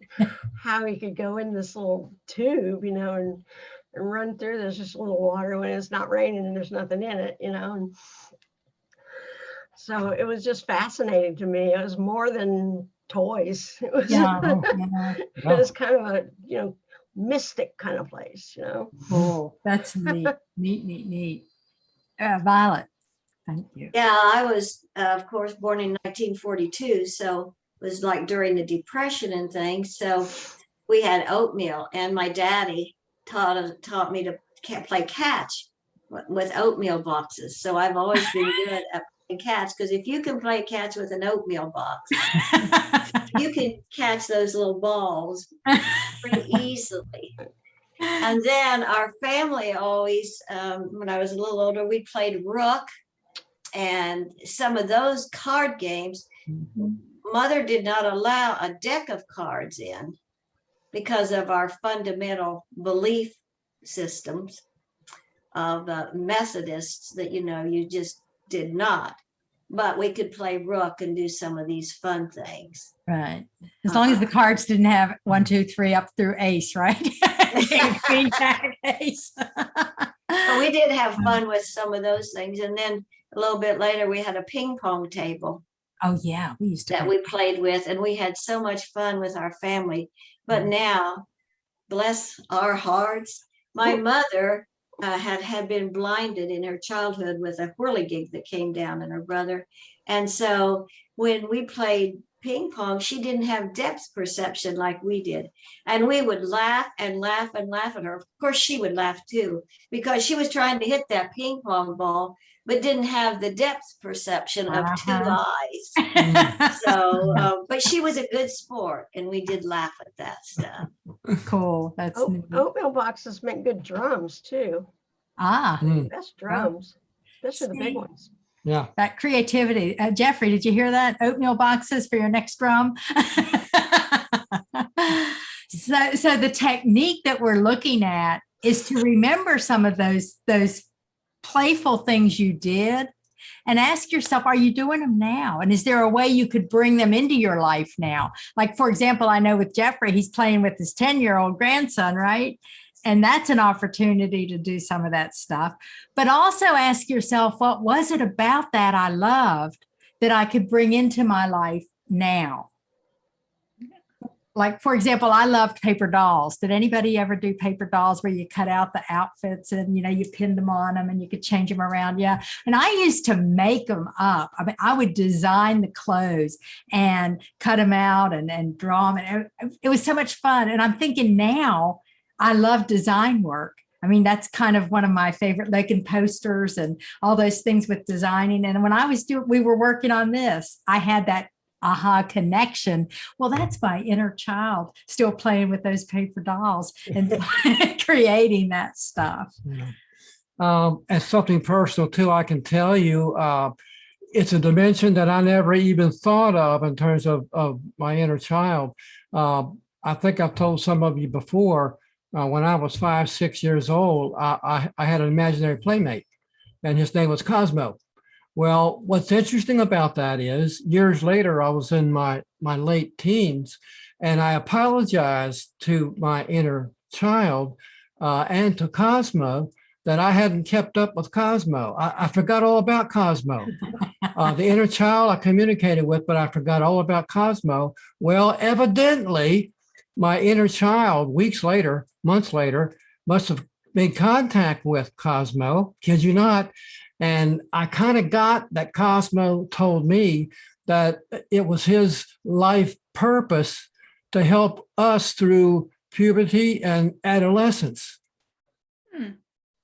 [SPEAKER 10] how he could go in this little tube, and run through. There's just a little water when it's not raining and there's nothing in it, and so it was just fascinating to me. It was more than toys. It was, it was kind of a, mystic kind of place,
[SPEAKER 2] Cool. That's neat. Neat. Violet. Thank you.
[SPEAKER 6] Yeah, I was, of course, born in 1942, so it was like during the Depression and things. So we had oatmeal, and my daddy taught me to play catch with oatmeal boxes. So I've always been good at playing catch, because if you can play catch with an oatmeal box, you can catch those little balls pretty easily. And then our family always, when I was a little older, we played rook and some of those card games. Mother did not allow a deck of cards in because of our fundamental belief systems of Methodists that, you just did not. But we could play rook and do some of these fun things.
[SPEAKER 2] Right. As long as the cards didn't have 1, 2, 3 up through ace, right? King, queen, jack, ace.
[SPEAKER 6] But we did have fun with some of those things. And then a little bit later, we had a ping pong table.
[SPEAKER 2] Oh, yeah. We used to.
[SPEAKER 6] That we played with, and we had so much fun with our family. But now, bless our hearts, my mother had been blinded in her childhood with a whirligig that came down in her brother. And so when we played ping pong, she didn't have depth perception like we did. And we would laugh and laugh and laugh at her. Of course, she would laugh too, because she was trying to hit that ping pong ball, but didn't have the depth perception of two eyes. So, but she was a good sport, and we did laugh at that stuff.
[SPEAKER 2] Cool. That's neat.
[SPEAKER 10] Oatmeal boxes make good drums too. Best drums, especially the big ones.
[SPEAKER 1] Yeah.
[SPEAKER 2] That creativity. Jeffrey, did you hear that? Oatmeal boxes for your next drum. So the technique that we're looking at is to remember some of those playful things you did and ask yourself, are you doing them now? And is there a way you could bring them into your life now? Like, for example, I know with Jeffrey, he's playing with his 10-year-old grandson, right? And that's an opportunity to do some of that stuff. But also ask yourself, what was it about that I loved that I could bring into my life now? Like, for example, I loved paper dolls. Did anybody ever do paper dolls where you cut out the outfits and, you pinned them on them and you could change them around? Yeah. And I used to make them up. I mean, I would design the clothes and cut them out and draw them. And it was so much fun. And I'm thinking now, I love design work. I mean, that's kind of one of my favorite, making posters and all those things with designing. And when we were working on this, I had that aha connection. Well, that's my inner child still playing with those paper dolls and creating that stuff.
[SPEAKER 1] As something personal too, I can tell you, it's a dimension that I never even thought of in terms of my inner child. I think I've told some of you before, when I was 5, 6 years old, I had an imaginary playmate, and his name was Cosmo. Well, what's interesting about that is years later, I was in my late teens, and I apologized to my inner child and to Cosmo that I hadn't kept up with Cosmo. I forgot all about Cosmo. The inner child I communicated with, but I forgot all about Cosmo. Well, evidently, my inner child, weeks later, months later, must have made contact with Cosmo, kid you not. And I kind of got that Cosmo told me that it was his life purpose to help us through puberty and adolescence.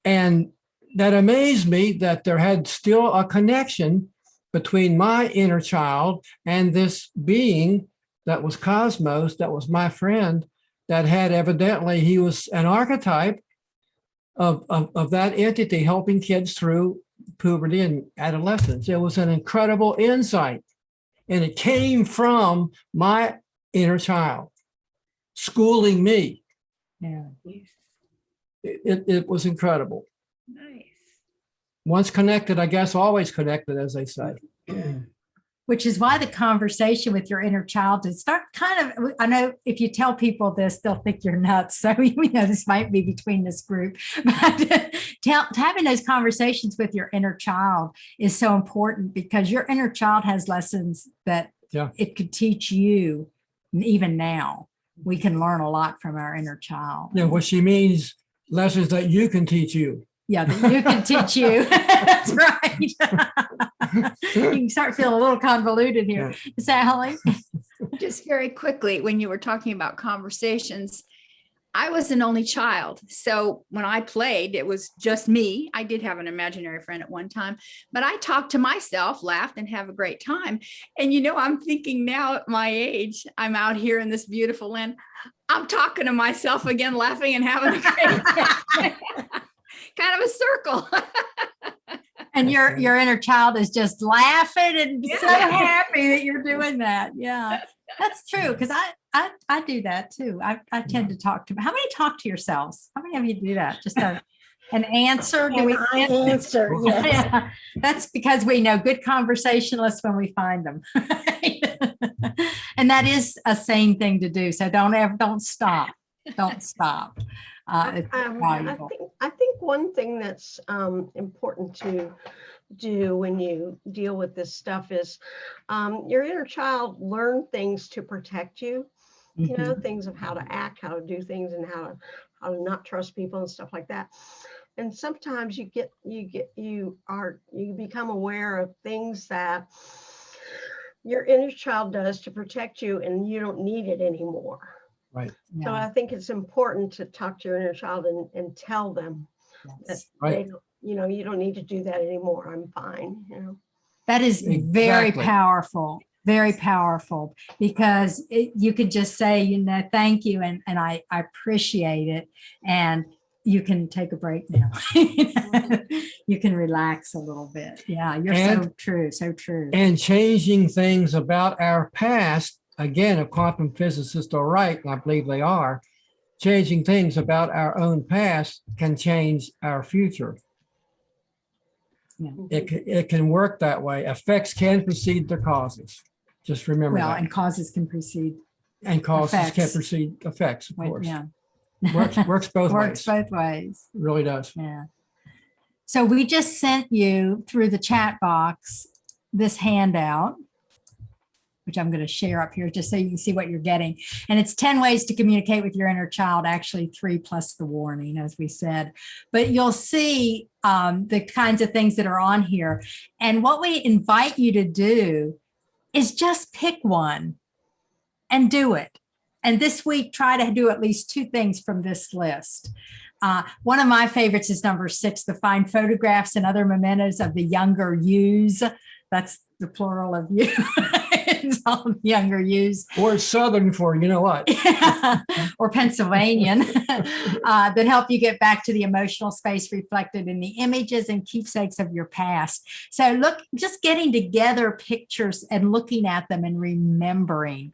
[SPEAKER 1] And that amazed me that there had still a connection between my inner child and this being that was Cosmos, that was my friend, that had evidently, he was an archetype of that entity helping kids through puberty and adolescence. It was an incredible insight, and it came from my inner child schooling me.
[SPEAKER 2] Yeah.
[SPEAKER 1] It was incredible.
[SPEAKER 3] Nice.
[SPEAKER 1] Once connected, I guess always connected, as they say.
[SPEAKER 2] Which is why the conversation with your inner child is start kind of, I know if you tell people this, they'll think you're nuts. So, this might be between this group, but having those conversations with your inner child is so important, because your inner child has lessons that it could teach you. Even now, we can learn a lot from our inner child.
[SPEAKER 1] Yeah, what she means, lessons that you can teach you.
[SPEAKER 2] Yeah, that you can teach you. That's That's right. You can start feeling a little convoluted here. Sally?
[SPEAKER 3] Just very quickly, when you were talking about conversations, I was an only child. So when I played, it was just me. I did have an imaginary friend at one time, but I talked to myself, laughed, and have a great time. And I'm thinking now at my age, I'm out here in this beautiful land. I'm talking to myself again, laughing and having a great time. Kind of a circle.
[SPEAKER 2] And your inner child is just laughing and so happy that you're doing that. Yeah, that's true. Because I do that too. I tend to talk to. How many talk to yourselves? How many of you do that? Just an answer? Do we
[SPEAKER 8] answer? Yes.
[SPEAKER 2] Yeah, that's because we know good conversationalists when we find them. And that is a sane thing to do. So don't stop. Don't stop. It's valuable.
[SPEAKER 10] I think one thing that's important to do when you deal with this stuff is your inner child learn things to protect you. You know, things of how to act, how to do things, and how to not trust people and stuff like that. And sometimes you become aware of things that your inner child does to protect you, and you don't need it anymore.
[SPEAKER 1] Right.
[SPEAKER 10] So I think it's important to talk to your inner child and tell them that they don't, you don't need to do that anymore. I'm fine.
[SPEAKER 2] That is very powerful. Very powerful, because you could just say, thank you, and I appreciate it, and you can take a break now. You can relax a little bit. Yeah, you're so true, so true.
[SPEAKER 1] And changing things about our past, again, if quantum physicists are right, and I believe they are, changing things about our own past can change our future.
[SPEAKER 2] Yeah.
[SPEAKER 1] It can work that way. Effects can precede their causes. Just remember that.
[SPEAKER 2] And causes can precede.
[SPEAKER 1] And causes
[SPEAKER 2] effects.
[SPEAKER 1] can precede effects, of course.
[SPEAKER 2] Yeah.
[SPEAKER 1] Works both ways.
[SPEAKER 2] Works both ways.
[SPEAKER 1] It really does.
[SPEAKER 2] Yeah. So we just sent you through the chat box this handout, which I'm going to share up here just so you can see what you're getting. And it's 10 ways to communicate with your inner child, actually 3 plus the warning, as we said. But you'll see the kinds of things that are on here. And what we invite you to do is just pick one and do it. And this week, try to do at least 2 things from this list. One of my favorites is number 6, to find photographs and other mementos of the younger yous. That's the plural of you. It's all younger yous.
[SPEAKER 1] Or Southern for you know what.
[SPEAKER 2] Or Pennsylvanian that help you get back to the emotional space reflected in the images and keepsakes of your past. So look, just getting together pictures and looking at them and remembering,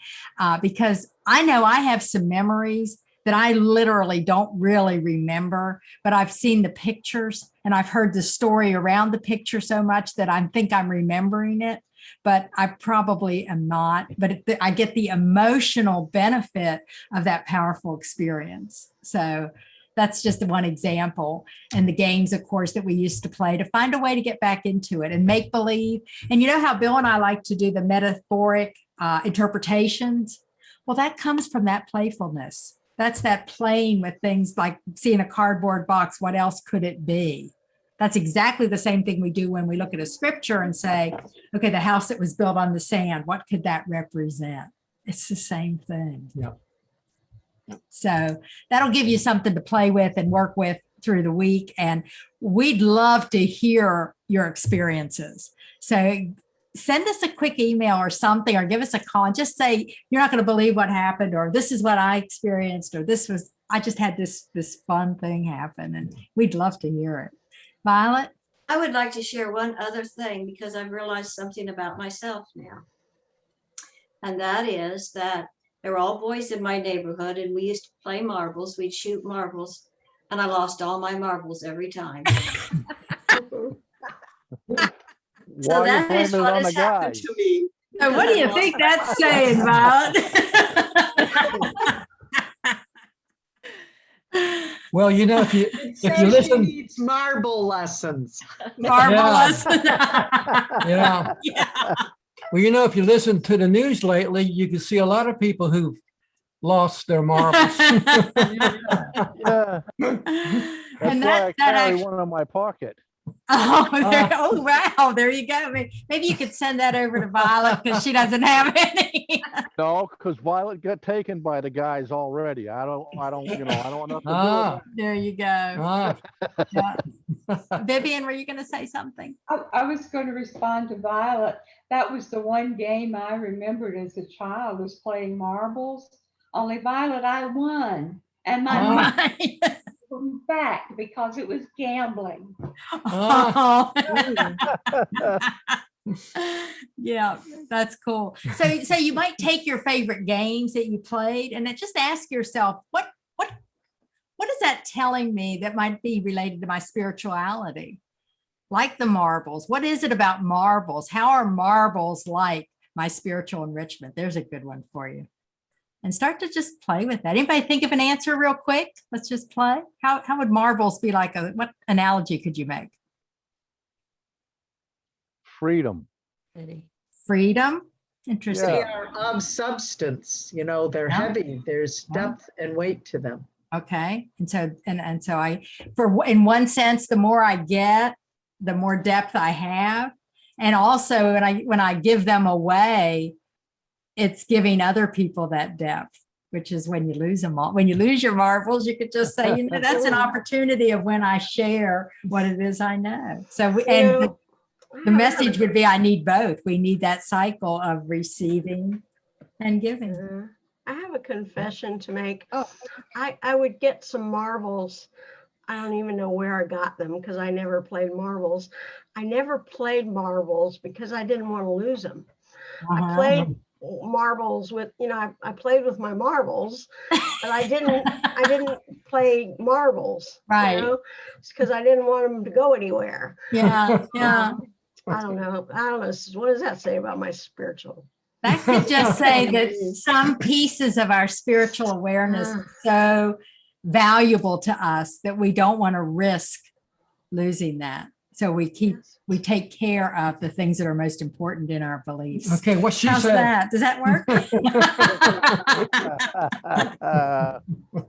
[SPEAKER 2] because I know I have some memories that I literally don't really remember, but I've seen the pictures and I've heard the story around the picture so much that I think I'm remembering it, but I probably am not. But I get the emotional benefit of that powerful experience. So that's just one example. And the games, of course, that we used to play to find a way to get back into it and make believe. And you know how Bill and I like to do the metaphoric interpretations? Well, that comes from that playfulness. That's that playing with things like seeing a cardboard box. What else could it be? That's exactly the same thing we do when we look at a scripture and say, okay, the house that was built on the sand, what could that represent? It's the same thing.
[SPEAKER 1] Yeah.
[SPEAKER 2] So that'll give you something to play with and work with through the week. And we'd love to hear your experiences. So send us a quick email or something, or give us a call and just say, you're not going to believe what happened, or this is what I experienced, or I just had this fun thing happen, and we'd love to hear it. Violet?
[SPEAKER 6] I would like to share one other thing, because I've realized something about myself now. And that is that there were all boys in my neighborhood, and we used to play marbles. We'd shoot marbles, and I lost all my marbles every time. So that is what has happened to me.
[SPEAKER 2] So what do you think that's saying, Violet?
[SPEAKER 1] Well, if you listen,
[SPEAKER 5] she needs marble lessons.
[SPEAKER 2] Marble lessons.
[SPEAKER 1] Yeah. Well, if you listen to the news lately, you can see a lot of people who've lost their marbles.
[SPEAKER 4] Yeah. That's why I carry one in my pocket.
[SPEAKER 2] Oh, wow. There you go. Maybe you could send that over to Violet because she doesn't have any.
[SPEAKER 4] No, because Violet got taken by the guys already. I don't, I don't want nothing to do with
[SPEAKER 2] There you go.
[SPEAKER 1] Ah,
[SPEAKER 2] Yeah. Vivian, were you going to say something?
[SPEAKER 11] I was going to respond to Violet. That was the one game I remembered as a child, was playing marbles. Only Violet, I won. And my mom came back because it was gambling.
[SPEAKER 2] Oh.
[SPEAKER 4] that.
[SPEAKER 2] Yeah, that's cool. So you might take your favorite games that you played and then just ask yourself, what is that telling me that might be related to my spirituality? Like the marbles. What is it about marbles? How are marbles like my spiritual enrichment? There's a good one for you. And start to just play with that. Anybody think of an answer real quick? Let's just play. How would marbles be like what analogy could you make?
[SPEAKER 4] Freedom.
[SPEAKER 2] Freedom? Interesting.
[SPEAKER 5] They are of substance, they're heavy. There's depth and weight to them.
[SPEAKER 2] Okay. And so in one sense, the more I get, the more depth I have. And also when I give them away, it's giving other people that depth, which is when you lose them all. When you lose your marbles, you could just say, that's an opportunity of when I share what it is I know. So, the message would be, I need both. We need that cycle of receiving and giving.
[SPEAKER 10] I have a confession to make. I would get some marbles. I don't even know where I got them because I never played marbles. I never played marbles because I didn't want to lose them. I played marbles with, I played with my marbles, but I didn't play marbles.
[SPEAKER 2] Right.
[SPEAKER 10] Because I didn't want them to go anywhere.
[SPEAKER 2] Yeah. Yeah.
[SPEAKER 10] I don't know. What does that say about my spiritual?
[SPEAKER 2] That could just say that some pieces of our spiritual awareness are so valuable to us that we don't want to risk losing that. So we take care of the things that are most important in our beliefs.
[SPEAKER 1] okay, what she
[SPEAKER 2] How's
[SPEAKER 1] said.
[SPEAKER 2] that? Does that work?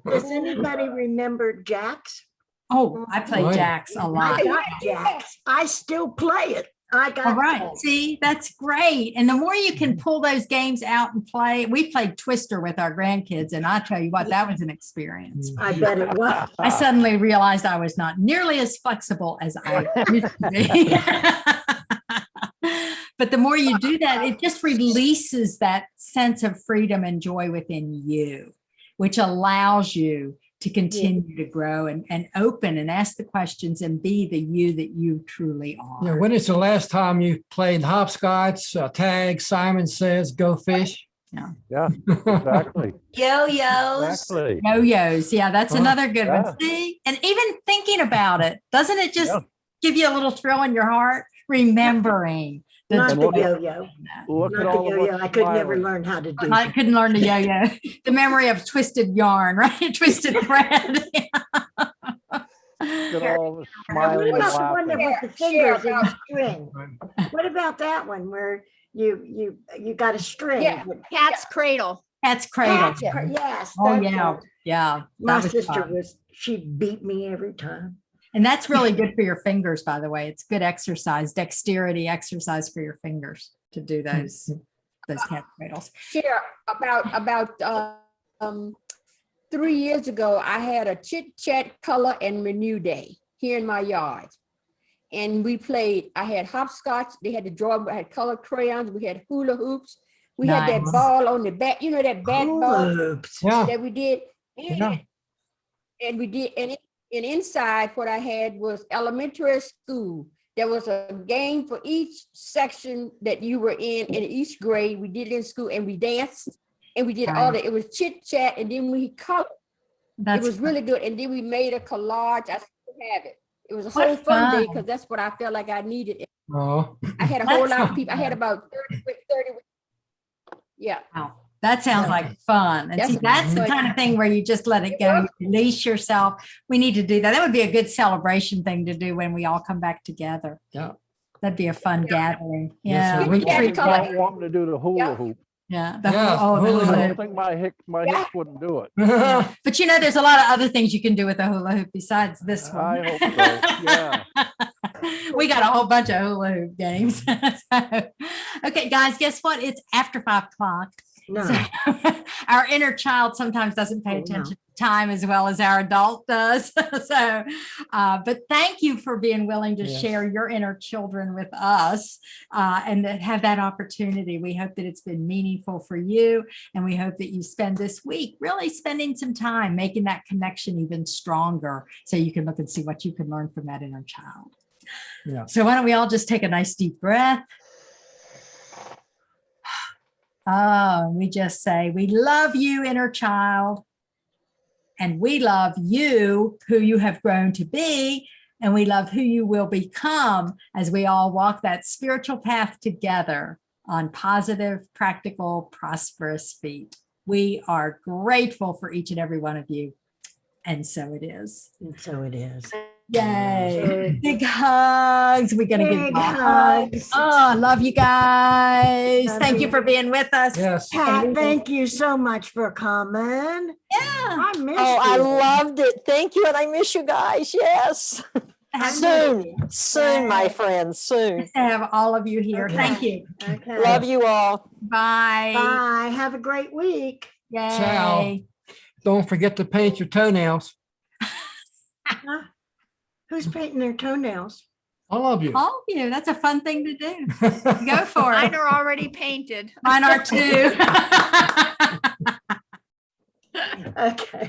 [SPEAKER 8] Does anybody remember Jacks?
[SPEAKER 2] Oh, I play
[SPEAKER 1] Right.
[SPEAKER 2] jacks a lot.
[SPEAKER 8] I got Jacks. I still play it. I got
[SPEAKER 2] All right. See, that's great. And the more you can pull those games out and play, we played Twister with our grandkids. And I tell you what, that was an experience.
[SPEAKER 8] I bet it was.
[SPEAKER 2] I suddenly realized I was not nearly as flexible as I used to be. But the more you do that, it just releases that sense of freedom and joy within you, which allows you to continue to grow and open and ask the questions and be the you that you truly are.
[SPEAKER 1] Yeah, when is the last time you played hopscotch, tag, Simon Says, Go Fish?
[SPEAKER 4] Yeah, exactly.
[SPEAKER 6] Yo-yos.
[SPEAKER 4] Exactly.
[SPEAKER 2] Yo-yos. Yeah, that's another good
[SPEAKER 4] yeah.
[SPEAKER 2] one. See, and even thinking about it, doesn't it just give you a little thrill in your heart? Remembering.
[SPEAKER 8] Not
[SPEAKER 4] And
[SPEAKER 8] the
[SPEAKER 4] look at-
[SPEAKER 8] yo-yo.
[SPEAKER 4] Look
[SPEAKER 8] Not
[SPEAKER 4] at
[SPEAKER 8] the
[SPEAKER 4] all of
[SPEAKER 8] yo-yo.
[SPEAKER 4] us
[SPEAKER 8] I could never
[SPEAKER 4] smiling.
[SPEAKER 8] learn how to do
[SPEAKER 2] I
[SPEAKER 8] that.
[SPEAKER 2] couldn't learn the yo-yo. The memory of twisted yarn, right? Twisted thread.
[SPEAKER 4] Look at all of us
[SPEAKER 8] What
[SPEAKER 4] smiling and
[SPEAKER 8] about the one that
[SPEAKER 4] laughing.
[SPEAKER 8] with the fingers in the string? What about that one where you got a string?
[SPEAKER 7] Yeah.
[SPEAKER 3] Cat's cradle.
[SPEAKER 2] Cat's cradle.
[SPEAKER 8] Yes.
[SPEAKER 2] Oh
[SPEAKER 8] that's
[SPEAKER 2] yeah,
[SPEAKER 8] it.
[SPEAKER 2] yeah.
[SPEAKER 8] My
[SPEAKER 2] that was
[SPEAKER 8] sister
[SPEAKER 2] fun.
[SPEAKER 8] she beat me every time.
[SPEAKER 2] And that's really good for your fingers, by the way. It's good exercise, dexterity exercise for your fingers to do those cat cradles.
[SPEAKER 7] Share about 3 years ago, I had a chit chat color and renew day here in my yard. And we played, I had hopscotch, they had to draw, I had colored crayons, we had hula hoops. We had that
[SPEAKER 2] Nice.
[SPEAKER 7] ball on the back, that bat ball
[SPEAKER 8] Oops.
[SPEAKER 1] Yeah.
[SPEAKER 7] that we did.
[SPEAKER 1] Yeah.
[SPEAKER 7] And we did, and inside what I had was elementary school. There was a game for each section that you were in each grade. We did it in school and we danced and we did all that. It was chit chat and then we colored.
[SPEAKER 2] That's
[SPEAKER 7] It was really good. And then we made a collage. I still have it. It was a
[SPEAKER 2] What
[SPEAKER 7] whole fun day
[SPEAKER 2] fun.
[SPEAKER 7] because that's what I felt like I needed.
[SPEAKER 1] Oh,
[SPEAKER 7] I had a whole
[SPEAKER 2] That's
[SPEAKER 7] lot of
[SPEAKER 2] fun.
[SPEAKER 7] people. I had about 30. Yeah.
[SPEAKER 2] Wow. That sounds like fun. And
[SPEAKER 7] That's
[SPEAKER 2] see, that's the
[SPEAKER 7] like-
[SPEAKER 2] kind of thing where you just let it go, you release yourself. We need to do that. That would be a good celebration thing to do when we all come back together.
[SPEAKER 1] yeah.
[SPEAKER 2] That'd be a fun gathering.
[SPEAKER 1] Yes,
[SPEAKER 2] Yeah.
[SPEAKER 1] a
[SPEAKER 2] we
[SPEAKER 1] retreat.
[SPEAKER 2] treat
[SPEAKER 7] color.
[SPEAKER 2] that.
[SPEAKER 4] I want to do the hula hoop.
[SPEAKER 2] Yeah.
[SPEAKER 1] Yeah,
[SPEAKER 2] Oh, the
[SPEAKER 1] hula
[SPEAKER 2] hula
[SPEAKER 4] I
[SPEAKER 2] hoop.
[SPEAKER 4] don't think my hips wouldn't do it.
[SPEAKER 2] Yeah. But there's a lot of other things you can do with a hula hoop besides this one.
[SPEAKER 4] I hope so. Yeah.
[SPEAKER 2] We got a whole bunch of hula hoop games. So, okay, guys, guess what? It's after 5 o'clock.
[SPEAKER 8] No.
[SPEAKER 2] So, our inner child sometimes doesn't pay
[SPEAKER 8] Oh, no.
[SPEAKER 2] attention to time as well as our adult does. So, but thank you for being willing to
[SPEAKER 1] Yes.
[SPEAKER 2] share your inner children with us and to have that opportunity. We hope that it's been meaningful for you. And we hope that you spend this week really spending some time making that connection even stronger so you can look and see what you can learn from that inner child.
[SPEAKER 1] Yeah.
[SPEAKER 2] So why don't we all just take a nice deep breath? Oh, and we just say, we love you, inner child. And we love you, who you have grown to be. And we love who you will become as we all walk that spiritual path together on positive, practical, prosperous feet. We are grateful for each and every one of you. And so it is.
[SPEAKER 8] And so it is.
[SPEAKER 2] Yay. Big hugs. We're going to give
[SPEAKER 8] Big
[SPEAKER 2] you a hug.
[SPEAKER 8] hugs.
[SPEAKER 2] Oh, love you guys.
[SPEAKER 8] Love
[SPEAKER 2] Thank you
[SPEAKER 8] you.
[SPEAKER 2] for being with us.
[SPEAKER 1] Yes.
[SPEAKER 8] Pat, thank you so much for coming.
[SPEAKER 2] Yeah.
[SPEAKER 8] I missed
[SPEAKER 9] Oh, I
[SPEAKER 8] you.
[SPEAKER 9] loved it. Thank you. And I miss you guys. Yes. Soon, my friends, soon.
[SPEAKER 2] Nice to have all of you here.
[SPEAKER 8] Okay.
[SPEAKER 2] Thank you.
[SPEAKER 8] Okay.
[SPEAKER 9] Love you all.
[SPEAKER 2] Bye.
[SPEAKER 8] Bye. Have a great week.
[SPEAKER 2] Yay.
[SPEAKER 1] Ciao. Don't forget to paint your toenails.
[SPEAKER 8] Huh? Who's painting their toenails?
[SPEAKER 1] All of you.
[SPEAKER 2] All of you. That's a fun thing to do. Go for
[SPEAKER 3] Mine
[SPEAKER 2] it.
[SPEAKER 3] are already painted.
[SPEAKER 2] Mine are too.
[SPEAKER 8] Okay.